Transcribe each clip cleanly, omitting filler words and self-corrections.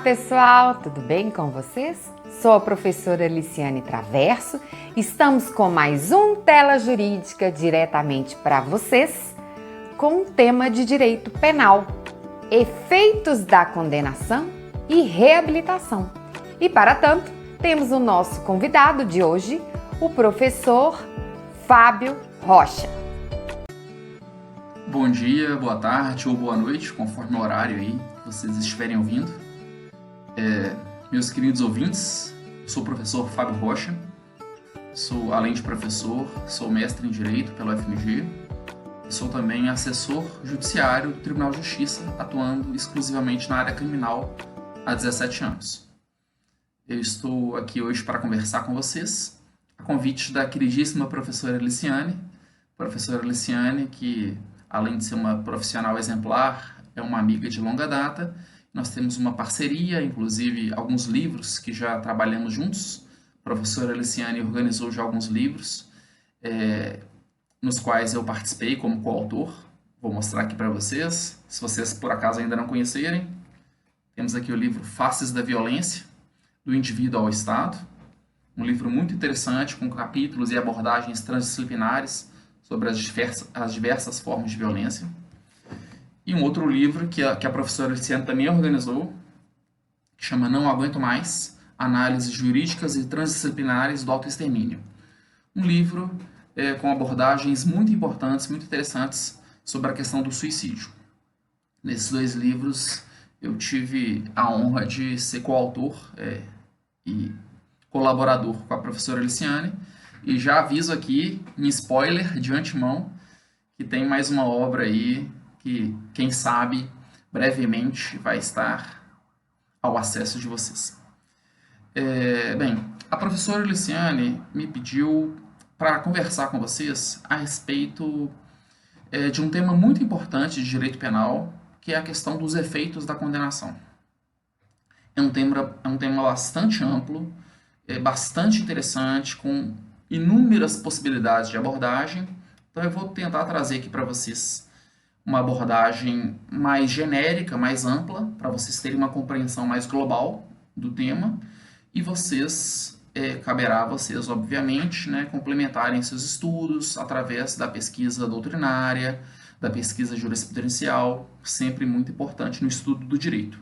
pessoal, tudo bem com vocês? Sou a professora Liciane Traverso. Estamos com mais um Tela Jurídica diretamente para vocês, com um tema de direito penal, efeitos da condenação e reabilitação. E para tanto, temos o nosso convidado de hoje, o professor Fábio Rocha. Bom dia, boa tarde ou boa noite, conforme o horário aí que vocês estiverem ouvindo. Meus queridos ouvintes, eu sou o professor Fábio Rocha, além de professor, sou mestre em Direito pela UFMG e sou também assessor judiciário do Tribunal de Justiça, atuando exclusivamente na área criminal há 17 anos. Eu estou aqui hoje para conversar com vocês, a convite da queridíssima professora Liciane, que, além de ser uma profissional exemplar, é uma amiga de longa data. Nós temos uma parceria, inclusive alguns livros que já trabalhamos juntos. A professora Liciane organizou já alguns livros, nos quais eu participei como coautor. Vou mostrar aqui para vocês, se vocês por acaso ainda não conhecerem. Temos aqui o livro Faces da Violência, do Indivíduo ao Estado. Um livro muito interessante, com capítulos e abordagens transdisciplinares sobre as diversas formas de violência. E um outro livro que a professora Liciane também organizou, que chama Não Aguento Mais, Análises Jurídicas e Transdisciplinares do Autoextermínio. Um livro com abordagens muito importantes, muito interessantes sobre a questão do suicídio. Nesses dois livros eu tive a honra de ser coautor e colaborador com a professora Liciane, e já aviso aqui, um spoiler de antemão, que tem mais uma obra aí que, quem sabe, brevemente vai estar ao acesso de vocês. A professora Liciane me pediu para conversar com vocês a respeito de um tema muito importante de direito penal, que é a questão dos efeitos da condenação. É um tema bastante amplo, bastante interessante, com inúmeras possibilidades de abordagem. Então eu vou tentar trazer aqui para vocês uma abordagem mais genérica, mais ampla, para vocês terem uma compreensão mais global do tema, e caberá a vocês, obviamente, complementarem seus estudos através da pesquisa doutrinária, da pesquisa jurisprudencial, sempre muito importante no estudo do direito.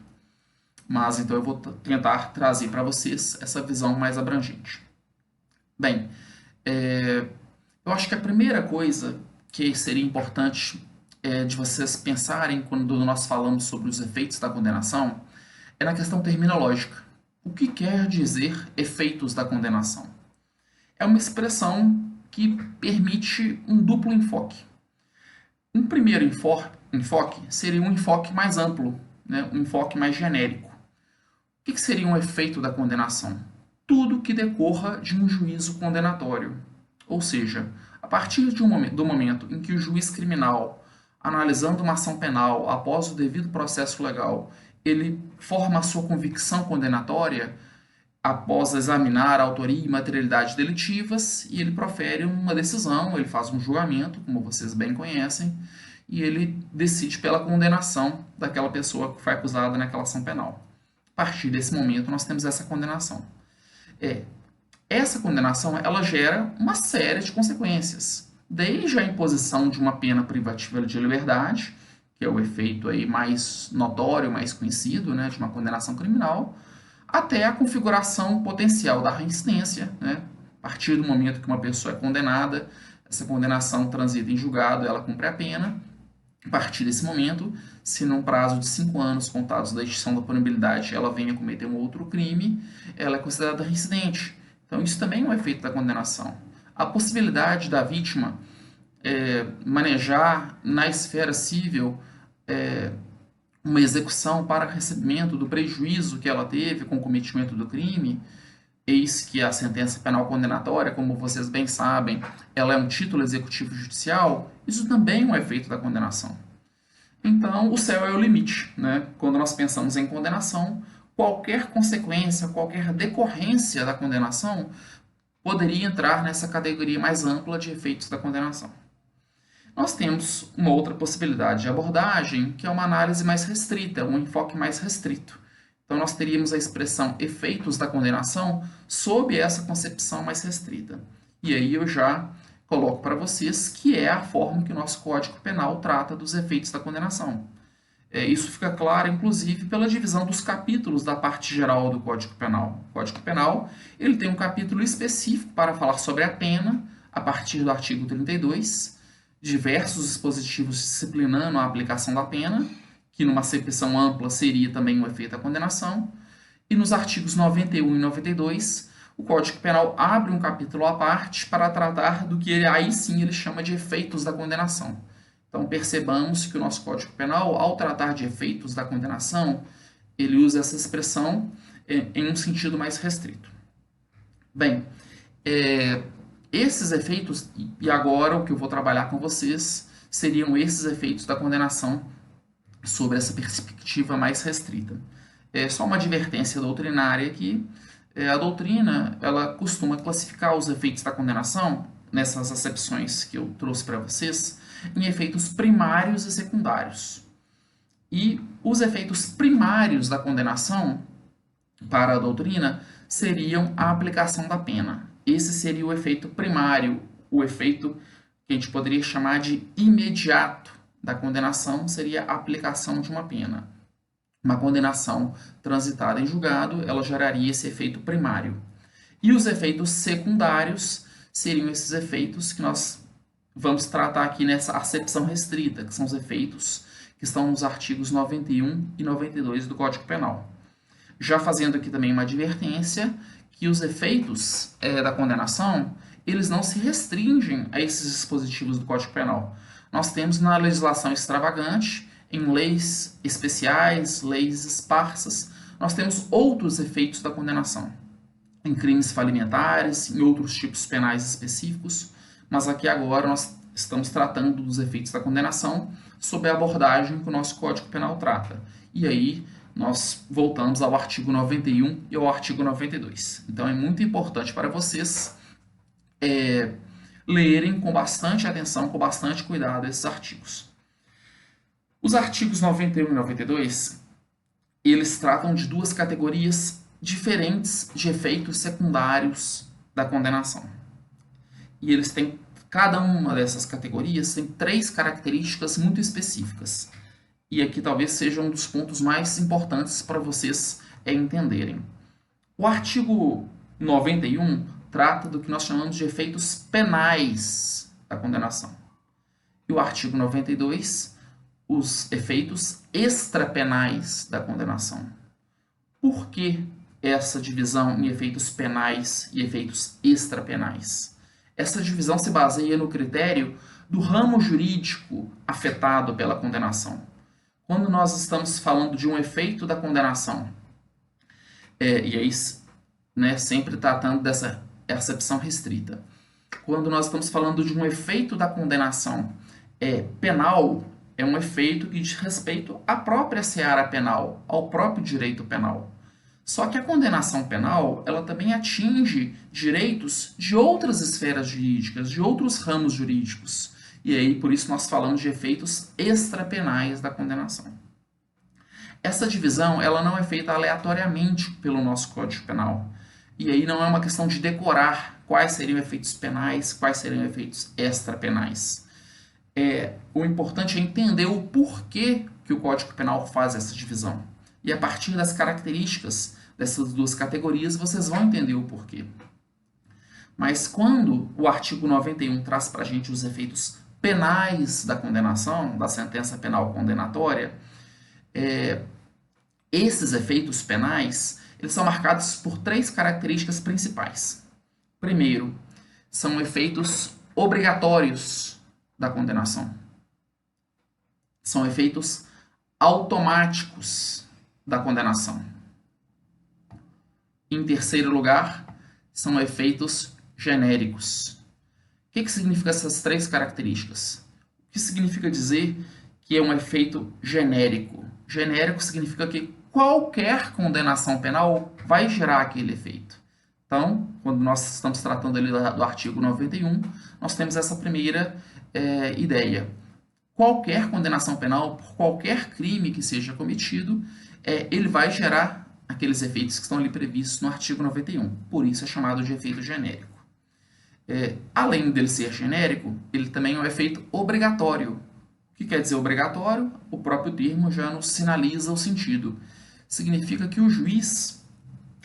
Mas então eu vou tentar trazer para vocês essa visão mais abrangente. Eu acho que a primeira coisa que seria importante de vocês pensarem quando nós falamos sobre os efeitos da condenação é na questão terminológica. O que quer dizer efeitos da condenação? É uma expressão que permite um duplo enfoque. Um primeiro enfoque seria um enfoque mais amplo, um enfoque mais genérico. O que seria um efeito da condenação? Tudo que decorra de um juízo condenatório. Ou seja, a partir do momento em que o juiz criminal, analisando uma ação penal após o devido processo legal, ele forma a sua convicção condenatória após examinar a autoria e materialidade delitivas, e ele profere uma decisão, ele faz um julgamento, como vocês bem conhecem, e ele decide pela condenação daquela pessoa que foi acusada naquela ação penal. A partir desse momento, nós temos essa condenação. Essa condenação, ela gera uma série de consequências, desde a imposição de uma pena privativa de liberdade, que é o efeito aí mais notório, mais conhecido, de uma condenação criminal, até a configuração potencial da reincidência, a partir do momento que uma pessoa é condenada, essa condenação transita em julgado, ela cumpre a pena. A partir desse momento, se num prazo de 5 anos contados da extinção da punibilidade ela venha cometer um outro crime, ela é considerada reincidente. Então isso também é um efeito da condenação. A possibilidade da vítima manejar na esfera civil uma execução para recebimento do prejuízo que ela teve com o cometimento do crime, eis que a sentença penal condenatória, como vocês bem sabem, ela é um título executivo judicial, isso também é um efeito da condenação. Então, o céu é o limite, Quando nós pensamos em condenação, qualquer consequência, qualquer decorrência da condenação poderia entrar nessa categoria mais ampla de efeitos da condenação. Nós temos uma outra possibilidade de abordagem, que é uma análise mais restrita, um enfoque mais restrito. Então, nós teríamos a expressão efeitos da condenação sob essa concepção mais restrita. E aí eu já coloco para vocês que é a forma que o nosso Código Penal trata dos efeitos da condenação. Isso fica claro, inclusive, pela divisão dos capítulos da parte geral do Código Penal. O Código Penal ele tem um capítulo específico para falar sobre a pena, a partir do artigo 32, diversos dispositivos disciplinando a aplicação da pena, que numa acepção ampla seria também o efeito da condenação, e nos artigos 91 e 92, o Código Penal abre um capítulo à parte para tratar do que aí sim ele chama de efeitos da condenação. Então percebamos que o nosso Código Penal, ao tratar de efeitos da condenação, ele usa essa expressão em um sentido mais restrito. Bem, esses efeitos, e agora o que eu vou trabalhar com vocês, seriam esses efeitos da condenação sobre essa perspectiva mais restrita. Só uma advertência doutrinária aqui. A doutrina ela costuma classificar os efeitos da condenação, nessas acepções que eu trouxe para vocês, em efeitos primários e secundários. E os efeitos primários da condenação, para a doutrina, seriam a aplicação da pena. Esse seria o efeito primário, o efeito que a gente poderia chamar de imediato da condenação, seria a aplicação de uma pena. Uma condenação transitada em julgado, ela geraria esse efeito primário. E os efeitos secundários seriam esses efeitos que nós vamos tratar aqui nessa acepção restrita, que são os efeitos que estão nos artigos 91 e 92 do Código Penal. Já fazendo aqui também uma advertência que os efeitos da condenação, eles não se restringem a esses dispositivos do Código Penal. Nós temos na legislação extravagante, em leis especiais, leis esparsas, nós temos outros efeitos da condenação. Em crimes falimentares, em outros tipos penais específicos, mas aqui agora nós estamos tratando dos efeitos da condenação sob a abordagem que o nosso Código Penal trata. E aí nós voltamos ao artigo 91 e ao artigo 92. Então é muito importante para vocês lerem com bastante atenção, com bastante cuidado esses artigos. Os artigos 91 e 92, eles tratam de duas categorias diferentes de efeitos secundários da condenação. E eles têm, cada uma dessas categorias tem 3 características muito específicas. E aqui talvez seja um dos pontos mais importantes para vocês entenderem. O artigo 91 trata do que nós chamamos de efeitos penais da condenação. E o artigo 92, os efeitos extrapenais da condenação. Por que essa divisão em efeitos penais e efeitos extrapenais? Essa divisão se baseia no critério do ramo jurídico afetado pela condenação. Quando nós estamos falando de um efeito da condenação, e aí, sempre tratando dessa acepção restrita, quando nós estamos falando de um efeito da condenação penal, é um efeito que diz respeito à própria seara penal, ao próprio direito penal. Só que a condenação penal, ela também atinge direitos de outras esferas jurídicas, de outros ramos jurídicos. E aí, por isso, nós falamos de efeitos extrapenais da condenação. Essa divisão, ela não é feita aleatoriamente pelo nosso Código Penal. E aí não é uma questão de decorar quais seriam efeitos penais, quais seriam efeitos extrapenais. O importante é entender o porquê que o Código Penal faz essa divisão. E a partir das características dessas duas categorias, vocês vão entender o porquê. Mas quando o artigo 91 traz para a gente os efeitos penais da condenação, da sentença penal condenatória, esses efeitos penais, eles são marcados por 3 características principais. Primeiro, são efeitos obrigatórios da condenação. São efeitos automáticos da condenação. Em terceiro lugar, são efeitos genéricos. O que significa essas 3 características? O que significa dizer que é um efeito genérico? Genérico significa que qualquer condenação penal vai gerar aquele efeito. Então, quando nós estamos tratando ali do artigo 91, nós temos essa primeira ideia. Qualquer condenação penal, por qualquer crime que seja cometido, ele vai gerar aqueles efeitos que estão ali previstos no artigo 91. Por isso é chamado de efeito genérico. Além dele ser genérico, ele também é um efeito obrigatório. O que quer dizer obrigatório? O próprio termo já nos sinaliza o sentido. Significa que o juiz,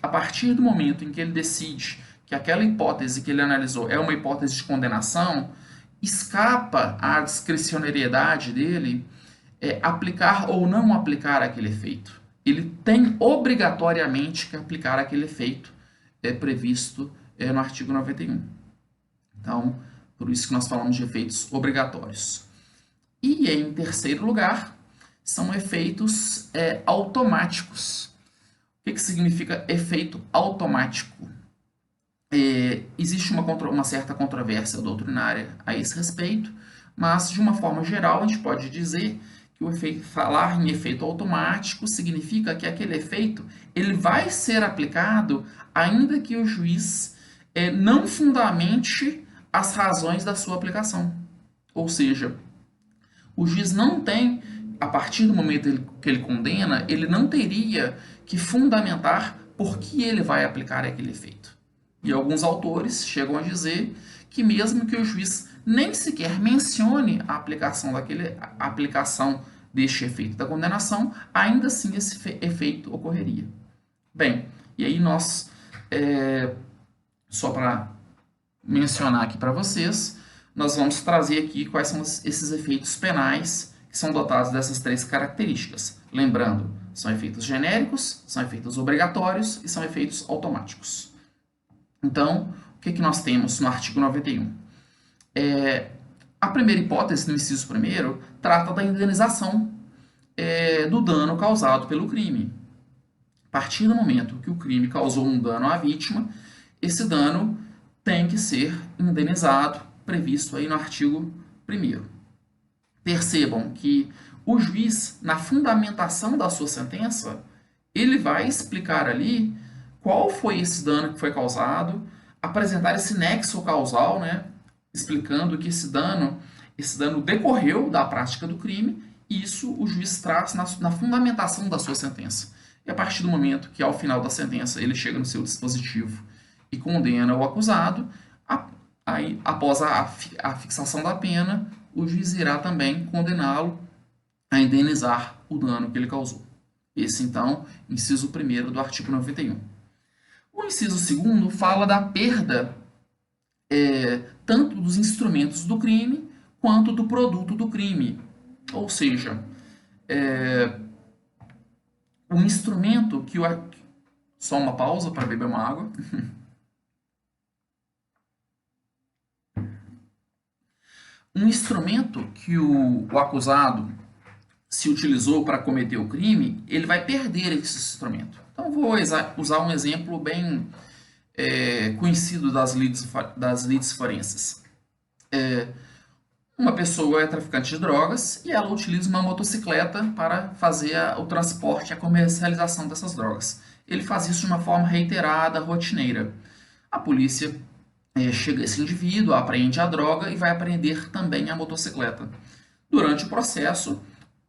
a partir do momento em que ele decide que aquela hipótese que ele analisou é uma hipótese de condenação, escapa à discricionariedade dele aplicar ou não aplicar aquele efeito. Ele tem obrigatoriamente que aplicar aquele efeito previsto no artigo 91. Então, por isso que nós falamos de efeitos obrigatórios. E, em terceiro lugar, são efeitos automáticos. O que significa efeito automático? Existe uma certa controvérsia doutrinária a esse respeito, mas, de uma forma geral, a gente pode dizer que falar em efeito automático significa que aquele efeito ele vai ser aplicado ainda que o juiz não fundamente as razões da sua aplicação. Ou seja, o juiz não tem, a partir do momento que ele condena, ele não teria que fundamentar por que ele vai aplicar aquele efeito. E alguns autores chegam a dizer que mesmo que o juiz nem sequer mencione a aplicação deste efeito da condenação, ainda assim esse efeito ocorreria. Bem, e aí nós, só para mencionar aqui para vocês, nós vamos trazer aqui quais são esses efeitos penais que são dotados dessas três características. Lembrando, são efeitos genéricos, são efeitos obrigatórios e são efeitos automáticos. Então, o que nós temos no artigo 91? A primeira hipótese, no inciso primeiro, trata da indenização do dano causado pelo crime. A partir do momento que o crime causou um dano à vítima, esse dano tem que ser indenizado, previsto aí no artigo 1º. Percebam que o juiz, na fundamentação da sua sentença, ele vai explicar ali qual foi esse dano que foi causado, apresentar esse nexo causal, né, explicando que esse dano decorreu da prática do crime, e isso o juiz traz na fundamentação da sua sentença. E a partir do momento que, ao final da sentença, ele chega no seu dispositivo e condena o acusado, aí, após a fixação da pena, o juiz irá também condená-lo a indenizar o dano que ele causou. Esse, então, inciso 1º do artigo 91. O inciso 2º fala da perda tanto dos instrumentos do crime quanto do produto do crime. Ou seja, um instrumento que Só uma pausa para beber uma água. Um instrumento que o acusado se utilizou para cometer o crime, ele vai perder esse instrumento. Então, vou usar um exemplo bem conhecido das lides forenses. Uma pessoa é traficante de drogas e ela utiliza uma motocicleta para fazer o transporte e a comercialização dessas drogas. Ele faz isso de uma forma reiterada, rotineira. A polícia chega a esse indivíduo, apreende a droga e vai apreender também a motocicleta. Durante o processo,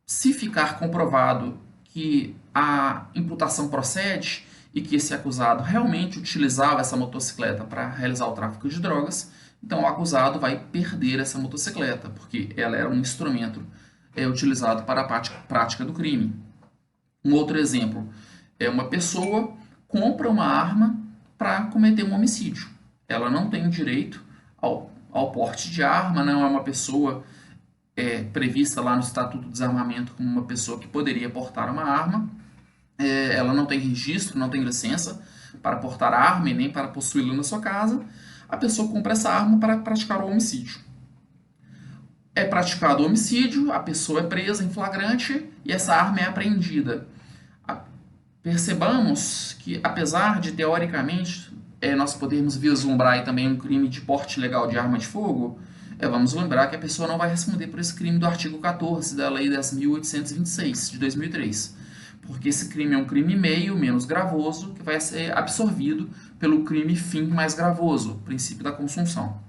se ficar comprovado que a imputação procede e que esse acusado realmente utilizava essa motocicleta para realizar o tráfico de drogas, então o acusado vai perder essa motocicleta, porque ela era um instrumento utilizado para a prática do crime. Um outro exemplo é uma pessoa compra uma arma para cometer um homicídio. Ela não tem direito ao porte de arma, não é uma pessoa prevista lá no Estatuto do Desarmamento como uma pessoa que poderia portar uma arma. Ela não tem registro, não tem licença para portar arma e nem para possuí-la na sua casa. A pessoa compra essa arma para praticar o homicídio. É praticado o homicídio, a pessoa é presa em flagrante e essa arma é apreendida. Percebamos que, apesar de, teoricamente, nós podermos vislumbrar também um crime de porte ilegal de arma de fogo, vamos lembrar que a pessoa não vai responder por esse crime do artigo 14 da Lei 10.826, de 2003. Porque esse crime é um crime menos gravoso, que vai ser absorvido pelo crime fim mais gravoso, o princípio da consunção.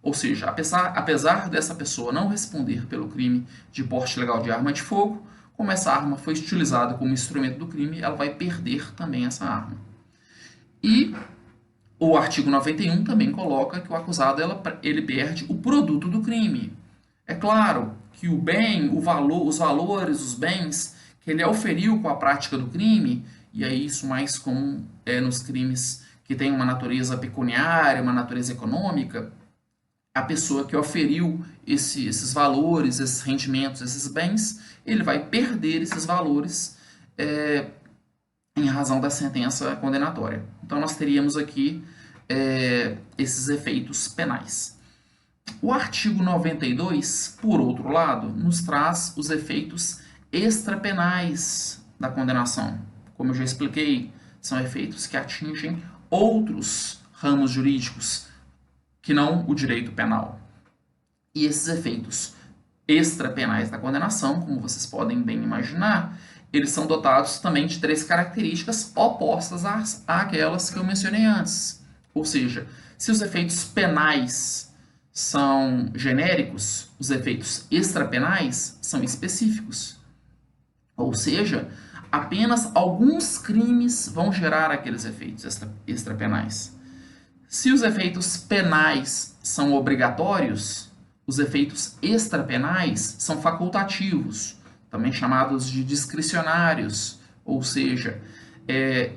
Ou seja, apesar dessa pessoa não responder pelo crime de porte ilegal de arma de fogo, como essa arma foi utilizada como instrumento do crime, ela vai perder também essa arma. E o artigo 91 também coloca que o acusado ele perde o produto do crime. É claro que o bem, o valor, os valores, os bens que ele auferiu com a prática do crime, e aí isso mais comum nos crimes que têm uma natureza pecuniária, uma natureza econômica, a pessoa que oferiu esses valores, esses rendimentos, esses bens, ele vai perder esses valores em razão da sentença condenatória. Então nós teríamos aqui esses efeitos penais. O artigo 92, por outro lado, nos traz os efeitos extrapenais da condenação. Como eu já expliquei, são efeitos que atingem outros ramos jurídicos que não o direito penal. E esses efeitos extrapenais da condenação, como vocês podem bem imaginar, eles são dotados também de três características opostas àquelas que eu mencionei antes. Ou seja, se os efeitos penais são genéricos, os efeitos extrapenais são específicos. Ou seja, apenas alguns crimes vão gerar aqueles efeitos extrapenais. Se os efeitos penais são obrigatórios, os efeitos extrapenais são facultativos, também chamados de discricionários, ou seja,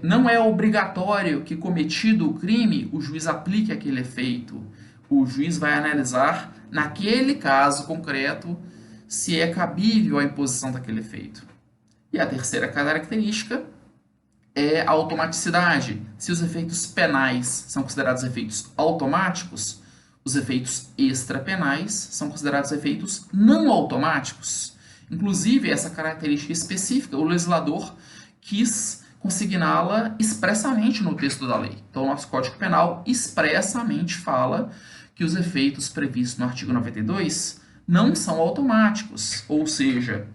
não é obrigatório que, cometido o crime, o juiz aplique aquele efeito. O juiz vai analisar, naquele caso concreto, se é cabível a imposição daquele efeito. E a terceira característica é a automaticidade. Se os efeitos penais são considerados efeitos automáticos, os efeitos extrapenais são considerados efeitos não automáticos. Inclusive, essa característica específica, o legislador quis consigná-la expressamente no texto da lei. Então, o nosso Código Penal expressamente fala que os efeitos previstos no artigo 92 não são automáticos, ou seja,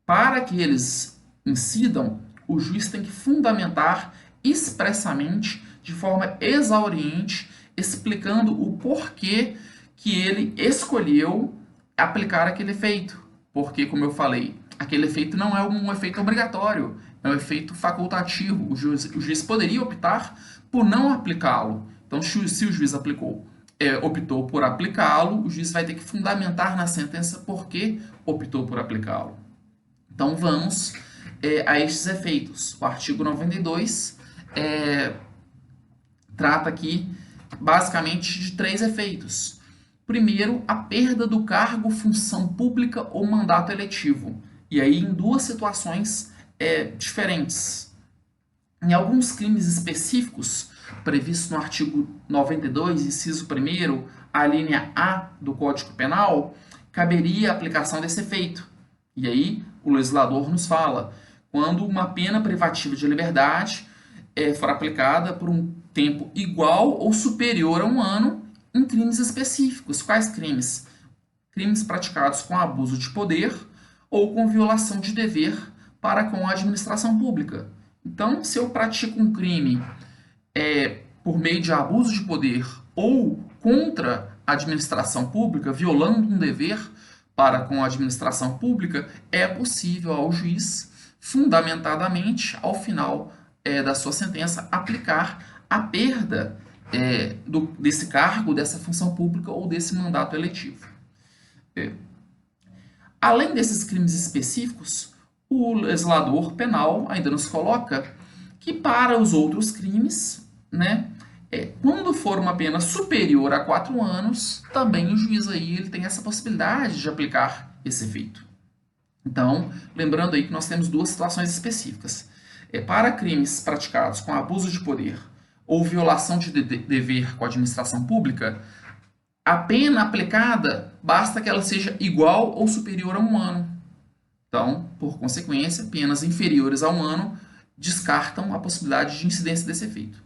para que eles incidam, o juiz tem que fundamentar expressamente, de forma exauriente, explicando o porquê que ele escolheu aplicar aquele efeito. Porque, como eu falei, aquele efeito não é um efeito obrigatório, é um efeito facultativo. O juiz poderia optar por não aplicá-lo. Então, se o juiz optou por aplicá-lo, o juiz vai ter que fundamentar na sentença por que optou por aplicá-lo. Então, vamos a estes efeitos. O artigo 92 trata aqui, basicamente, de três efeitos. Primeiro, a perda do cargo, função pública ou mandato eletivo. E aí, em duas situações diferentes. Em alguns crimes específicos, previstos no artigo 92, inciso 1º, a linha A do Código Penal, caberia a aplicação desse efeito. E aí, o legislador nos fala, quando uma pena privativa de liberdade for aplicada por um tempo igual ou superior a 1 ano em crimes específicos. Quais crimes? Crimes praticados com abuso de poder ou com violação de dever para com a administração pública. Então, se eu pratico um crime por meio de abuso de poder ou contra a administração pública, violando um dever para com a administração pública, é possível ao juiz, fundamentadamente, ao final da sua sentença, aplicar a perda desse cargo, dessa função pública ou desse mandato eletivo. Além desses crimes específicos, o legislador penal ainda nos coloca que para os outros crimes, quando for uma pena superior a 4 anos, também o juiz aí ele tem essa possibilidade de aplicar esse efeito. Então, lembrando aí que nós temos duas situações específicas. Para crimes praticados com abuso de poder ou violação de dever com a administração pública, a pena aplicada basta que ela seja igual ou superior a 1 ano. Então, por consequência, penas inferiores a 1 ano descartam a possibilidade de incidência desse efeito.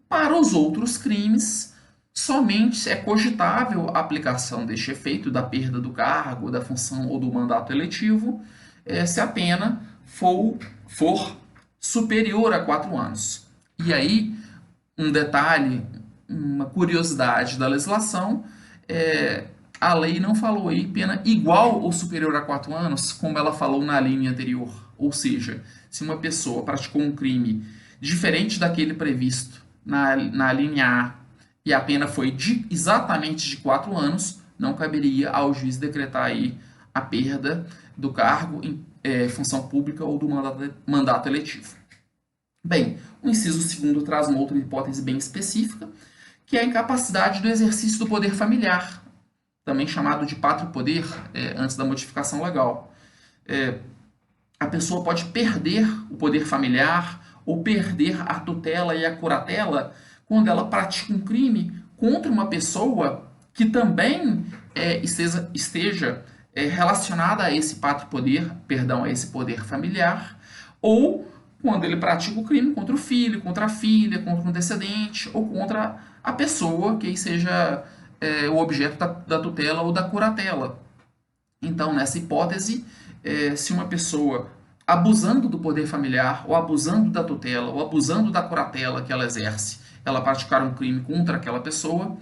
Para os outros crimes, somente é cogitável a aplicação deste efeito da perda do cargo, da função ou do mandato eletivo, se a pena for superior a 4 anos. E aí, um detalhe, uma curiosidade da legislação, a lei não falou aí pena igual ou superior a 4 anos, como ela falou na linha anterior. Ou seja, se uma pessoa praticou um crime diferente daquele previsto na linha A e a pena foi exatamente de 4 anos, não caberia ao juiz decretar aí a perda do cargo em função pública ou do mandato eletivo. Bem, o inciso segundo traz uma outra hipótese bem específica, que é a incapacidade do exercício do poder familiar, também chamado de pátrio poder, antes da modificação legal. A pessoa pode perder o poder familiar ou perder a tutela e a curatela quando ela pratica um crime contra uma pessoa que também esteja relacionada a esse pátrio poder, perdão, a esse poder familiar, ou quando ele pratica o crime contra o filho, contra a filha, contra um descendente, ou contra a pessoa que seja o objeto da tutela ou da curatela. Então, nessa hipótese, se uma pessoa, abusando do poder familiar, ou abusando da tutela, ou abusando da curatela que ela exerce, ela praticar um crime contra aquela pessoa,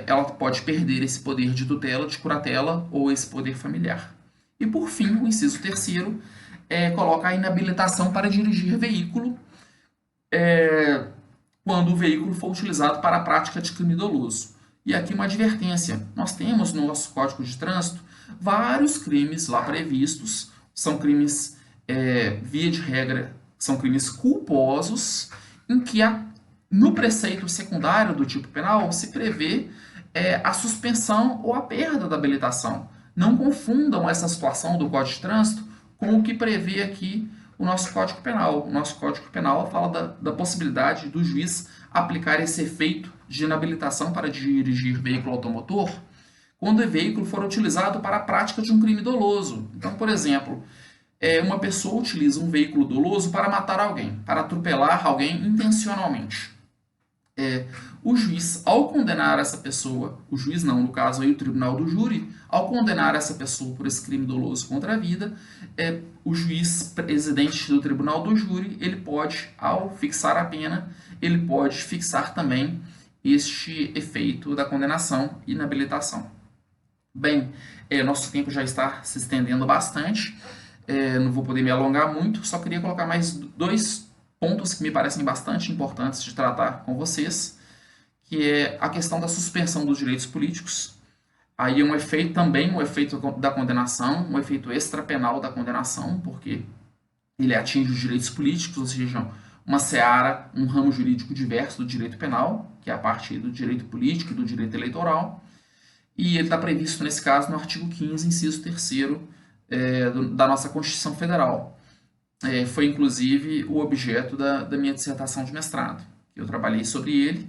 ela pode perder esse poder de tutela, de curatela, ou esse poder familiar. E, por fim, o inciso terceiro coloca a inabilitação para dirigir veículo quando o veículo for utilizado para a prática de crime doloso. E aqui uma advertência: nós temos no nosso Código de Trânsito vários crimes lá previstos, são crimes, via de regra, são crimes culposos, em que no preceito secundário do tipo penal se prevê a suspensão ou a perda da habilitação. Não confundam essa situação do Código de Trânsito com o que prevê aqui o nosso Código Penal. O nosso Código Penal fala da possibilidade do juiz aplicar esse efeito de inabilitação para dirigir veículo automotor quando o veículo for utilizado para a prática de um crime doloso. Então, por exemplo, uma pessoa utiliza um veículo doloso para matar alguém, para atropelar alguém intencionalmente. O juiz, ao condenar essa pessoa, o juiz não, no caso aí o tribunal do júri, ao condenar essa pessoa por esse crime doloso contra a vida, o juiz presidente do tribunal do júri, ele pode, ao fixar a pena, ele pode fixar também este efeito da condenação e inabilitação. Bem, nosso tempo já está se estendendo bastante, não vou poder me alongar muito, só queria colocar mais 2 pontos que me parecem bastante importantes de tratar com vocês, que é a questão da suspensão dos direitos políticos. Aí é um efeito também, um efeito da condenação, um efeito extrapenal da condenação, porque ele atinge os direitos políticos, ou seja, uma seara, um ramo jurídico diverso do direito penal, que é a parte do direito político e do direito eleitoral, e ele está previsto, nesse caso, no artigo 15, inciso 3º, da nossa Constituição Federal. Foi, inclusive, o objeto da minha dissertação de mestrado. Eu trabalhei sobre ele,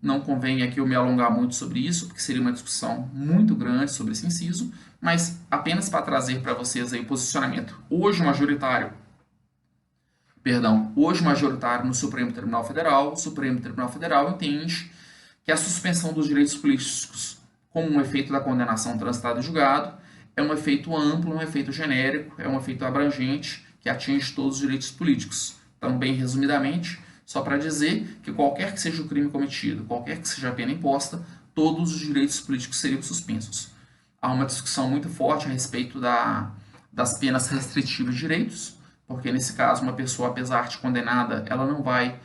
não convém aqui eu me alongar muito sobre isso, porque seria uma discussão muito grande sobre esse inciso, mas apenas para trazer para vocês aí o posicionamento hoje majoritário no Supremo Tribunal Federal. O Supremo Tribunal Federal entende que a suspensão dos direitos políticos como um efeito da condenação transitada e julgado é um efeito amplo, um efeito genérico, é um efeito abrangente que atinge todos os direitos políticos. Então, bem resumidamente, só para dizer que qualquer que seja o crime cometido, qualquer que seja a pena imposta, todos os direitos políticos seriam suspensos. Há uma discussão muito forte a respeito das penas restritivas de direitos, porque nesse caso uma pessoa, apesar de condenada, ela não vai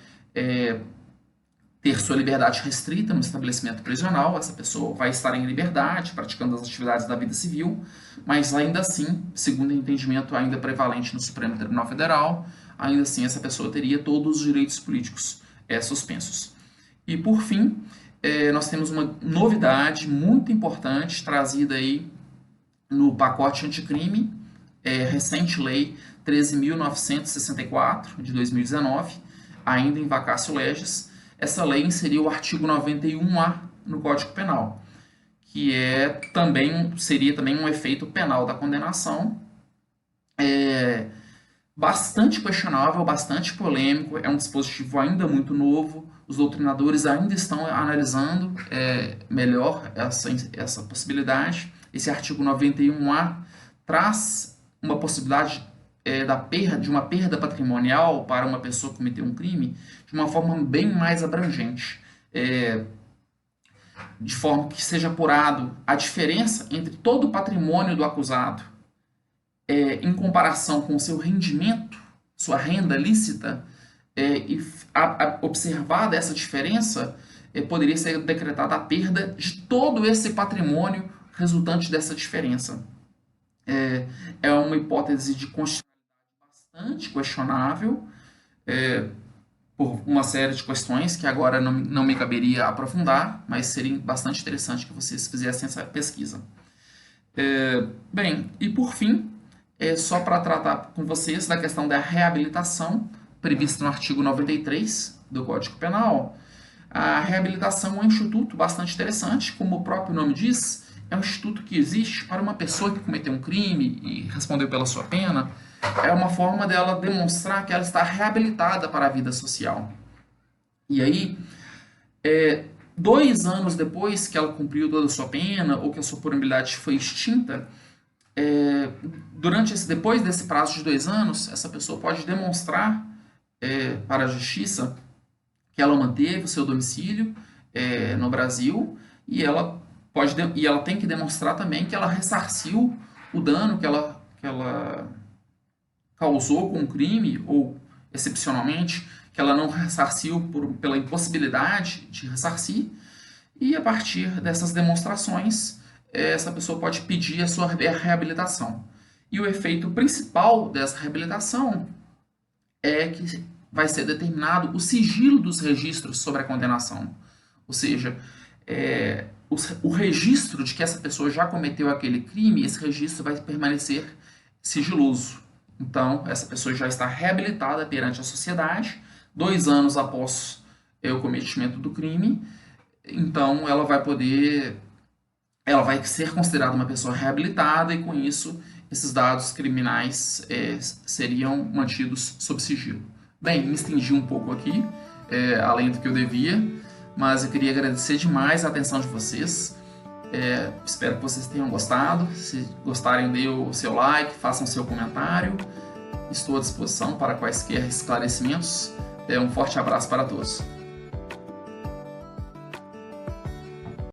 ter sua liberdade restrita no estabelecimento prisional, essa pessoa vai estar em liberdade, praticando as atividades da vida civil, mas ainda assim, segundo o entendimento ainda prevalente no Supremo Tribunal Federal, ainda assim essa pessoa teria todos os direitos políticos suspensos. E por fim, nós temos uma novidade muito importante trazida aí no pacote anticrime, recente lei 13.964 de 2019, ainda em vacatio legis. Essa lei inseriu o artigo 91A no Código Penal, que seria também um efeito penal da condenação, bastante questionável, bastante polêmico, é um dispositivo ainda muito novo, os doutrinadores ainda estão analisando melhor essa possibilidade. Esse artigo 91A traz uma possibilidade de uma perda patrimonial para uma pessoa cometer um crime de uma forma bem mais abrangente. de forma que seja apurado a diferença entre todo o patrimônio do acusado em comparação com o seu rendimento, sua renda lícita, e observada essa diferença, poderia ser decretada a perda de todo esse patrimônio resultante dessa diferença. É uma hipótese de constitucionalidade bastante questionável, por uma série de questões que agora não me caberia aprofundar, mas seria bastante interessante que vocês fizessem essa pesquisa. Bem, e por fim, só para tratar com vocês da questão da reabilitação, prevista no artigo 93 do Código Penal. A reabilitação é um instituto bastante interessante, como o próprio nome diz, é um instituto que existe para uma pessoa que cometeu um crime e respondeu pela sua pena. É uma forma dela demonstrar que ela está reabilitada para a vida social. E aí, 2 anos depois que ela cumpriu toda a sua pena ou que a sua punibilidade foi extinta, depois desse prazo de 2 anos, essa pessoa pode demonstrar para a justiça que ela manteve o seu domicílio no Brasil e ela tem que demonstrar também que ela ressarciu o dano que ela causou com o crime, ou, excepcionalmente, que ela não ressarciu pela impossibilidade de ressarcir, e a partir dessas demonstrações, essa pessoa pode pedir a sua reabilitação. E o efeito principal dessa reabilitação é que vai ser determinado o sigilo dos registros sobre a condenação. Ou seja, o registro de que essa pessoa já cometeu aquele crime, esse registro vai permanecer sigiloso. Então, essa pessoa já está reabilitada perante a sociedade, 2 anos após o cometimento do crime, então ela vai ser considerada uma pessoa reabilitada e, com isso, esses dados criminais seriam mantidos sob sigilo. Bem, me estendi um pouco aqui, além do que eu devia, mas eu queria agradecer demais a atenção de vocês. Espero que vocês tenham gostado. Se gostarem, dê o seu like, façam seu comentário. Estou à disposição para quaisquer esclarecimentos. Um forte abraço para todos.